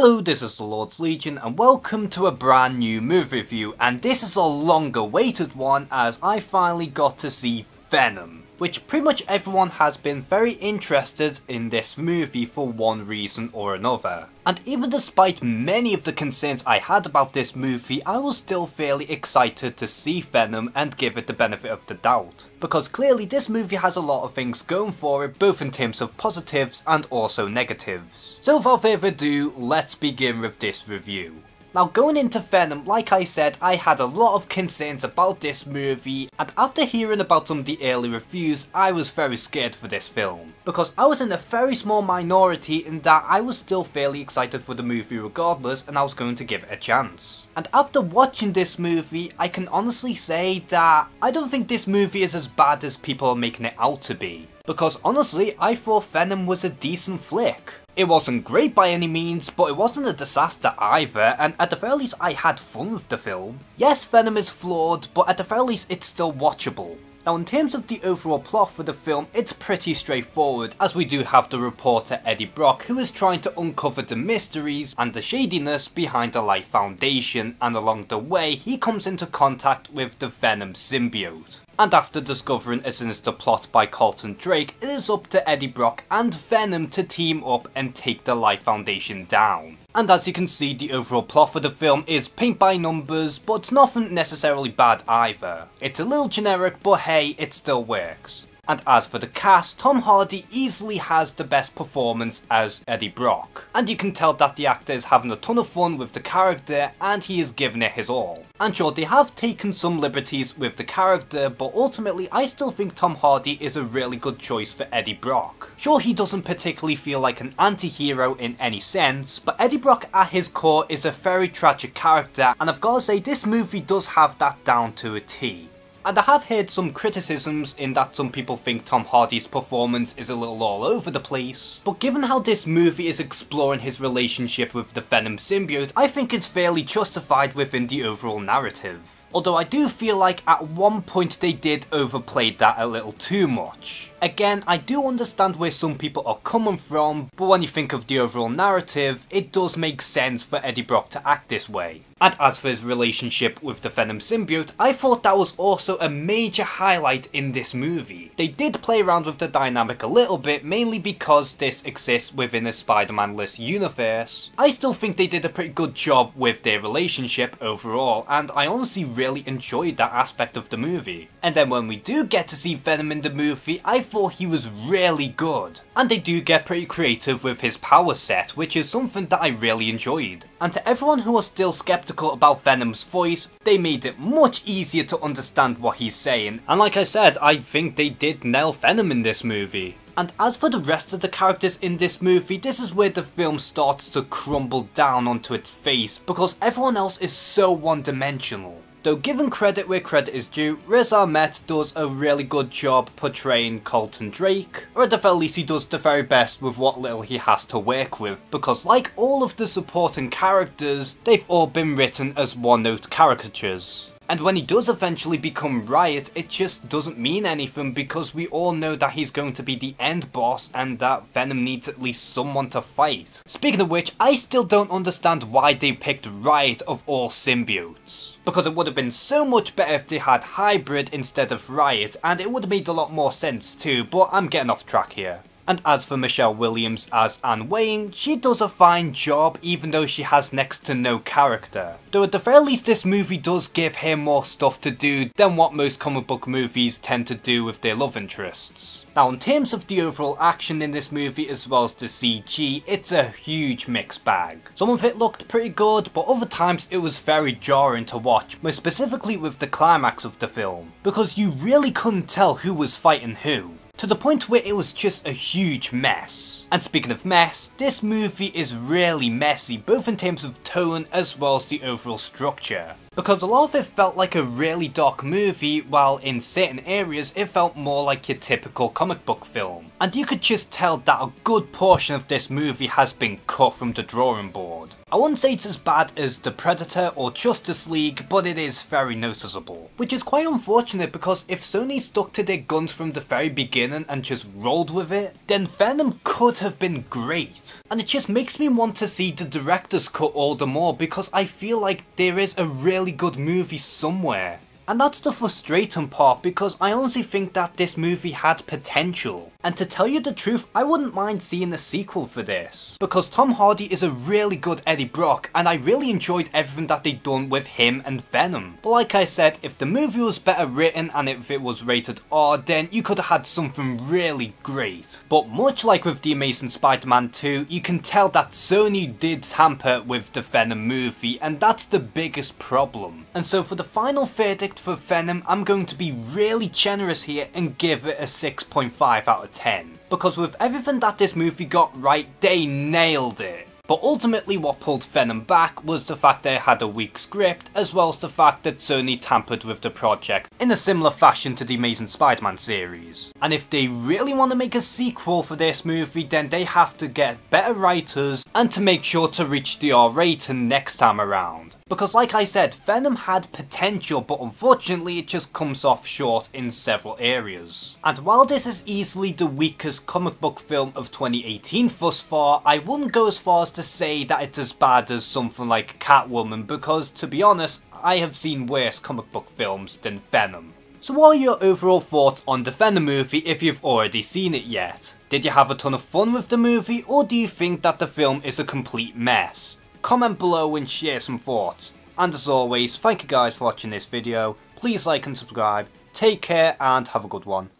Hello, this is the Lord's Legion and welcome to a brand new movie review, and this is a long awaited one as I finally got to see Venom, which pretty much everyone has been very interested in this movie for one reason or another. And even despite many of the concerns I had about this movie, I was still fairly excited to see Venom and give it the benefit of the doubt. Because clearly this movie has a lot of things going for it, both in terms of positives and also negatives. So without further ado, let's begin with this review. Now going into Venom, like I said, I had a lot of concerns about this movie, and after hearing about some of the early reviews, I was very scared for this film. Because I was in a very small minority in that I was still fairly excited for the movie regardless, and I was going to give it a chance. And after watching this movie, I can honestly say that I don't think this movie is as bad as people are making it out to be. Because honestly, I thought Venom was a decent flick. It wasn't great by any means, but it wasn't a disaster either, and at the very least I had fun with the film. Yes, Venom is flawed, but at the very least it's still watchable. Now in terms of the overall plot for the film, it's pretty straightforward, as we do have the reporter Eddie Brock who is trying to uncover the mysteries and the shadiness behind the Life Foundation, and along the way he comes into contact with the Venom symbiote. And after discovering a sinister plot by Carlton Drake, it is up to Eddie Brock and Venom to team up and take the Life Foundation down. And as you can see, the overall plot for the film is paint by numbers, but it's nothing necessarily bad either. It's a little generic, but hey, it still works. And as for the cast, Tom Hardy easily has the best performance as Eddie Brock. And you can tell that the actor is having a ton of fun with the character and he is giving it his all. And sure, they have taken some liberties with the character, but ultimately I still think Tom Hardy is a really good choice for Eddie Brock. Sure, he doesn't particularly feel like an anti-hero in any sense, but Eddie Brock at his core is a very tragic character, and I've got to say this movie does have that down to a T. And I have heard some criticisms in that some people think Tom Hardy's performance is a little all over the place, but given how this movie is exploring his relationship with the Venom symbiote, I think it's fairly justified within the overall narrative. Although I do feel like at one point they did overplay that a little too much. Again, I do understand where some people are coming from, but when you think of the overall narrative, it does make sense for Eddie Brock to act this way. And as for his relationship with the Venom symbiote, I thought that was also a major highlight in this movie. They did play around with the dynamic a little bit, mainly because this exists within a Spider-Man-less universe. I still think they did a pretty good job with their relationship overall, and I honestly really enjoyed that aspect of the movie. And then when we do get to see Venom in the movie, I thought he was really good. And they do get pretty creative with his power set, which is something that I really enjoyed. And to everyone who was still skeptical about Venom's voice, they made it much easier to understand what he's saying, and like I said, I think they did nail Venom in this movie. And as for the rest of the characters in this movie, this is where the film starts to crumble down onto its face, because everyone else is so one-dimensional. Though given credit where credit is due, Riz Ahmed does a really good job portraying Carlton Drake, or at the very least he does the very best with what little he has to work with, because like all of the supporting characters, they've all been written as one-note caricatures. And when he does eventually become Riot, it just doesn't mean anything because we all know that he's going to be the end boss and that Venom needs at least someone to fight. Speaking of which, I still don't understand why they picked Riot of all symbiotes. Because it would have been so much better if they had Hybrid instead of Riot, and it would have made a lot more sense too, but I'm getting off track here. And as for Michelle Williams as Anne Wayne, she does a fine job even though she has next to no character. Though at the very least this movie does give her more stuff to do than what most comic book movies tend to do with their love interests. Now in terms of the overall action in this movie as well as the CG, it's a huge mixed bag. Some of it looked pretty good, but other times it was very jarring to watch, most specifically with the climax of the film, because you really couldn't tell who was fighting who. To the point where it was just a huge mess. And speaking of mess, this movie is really messy, both in terms of tone as well as the overall structure. Because a lot of it felt like a really dark movie, while in certain areas it felt more like your typical comic book film. And you could just tell that a good portion of this movie has been cut from the drawing board. good. I wouldn't say it's as bad as The Predator or Justice League, but it is very noticeable. Which is quite unfortunate because if Sony stuck to their guns from the very beginning and just rolled with it, then Venom could have been great. And it just makes me want to see the director's cut all the more because I feel like there is a really good movie somewhere. And that's the frustrating part because I honestly think that this movie had potential. And to tell you the truth, I wouldn't mind seeing a sequel for this. Because Tom Hardy is a really good Eddie Brock and I really enjoyed everything that they'd done with him and Venom. But like I said, if the movie was better written and if it was rated R, then you could have had something really great. But much like with The Amazing Spider-Man 2, you can tell that Sony did tamper with the Venom movie and that's the biggest problem. And so for the final verdict for Venom, I'm going to be really generous here and give it a 6.5 out of 10. Because with everything that this movie got right, they nailed it. But ultimately what pulled Venom back was the fact that it had a weak script, as well as the fact that Sony tampered with the project in a similar fashion to the Amazing Spider-Man series. And if they really want to make a sequel for this movie, then they have to get better writers and to make sure to reach the R rating next time around. Because like I said, Venom had potential, but unfortunately it just comes off short in several areas. And while this is easily the weakest comic book film of 2018 thus far, I wouldn't go as far as to say that it's as bad as something like Catwoman, because to be honest, I have seen worse comic book films than Venom. So what are your overall thoughts on the Venom movie if you've already seen it yet? Did you have a ton of fun with the movie, or do you think that the film is a complete mess? Comment below and share some thoughts. And as always, thank you guys for watching this video. Please like and subscribe. Take care and have a good one.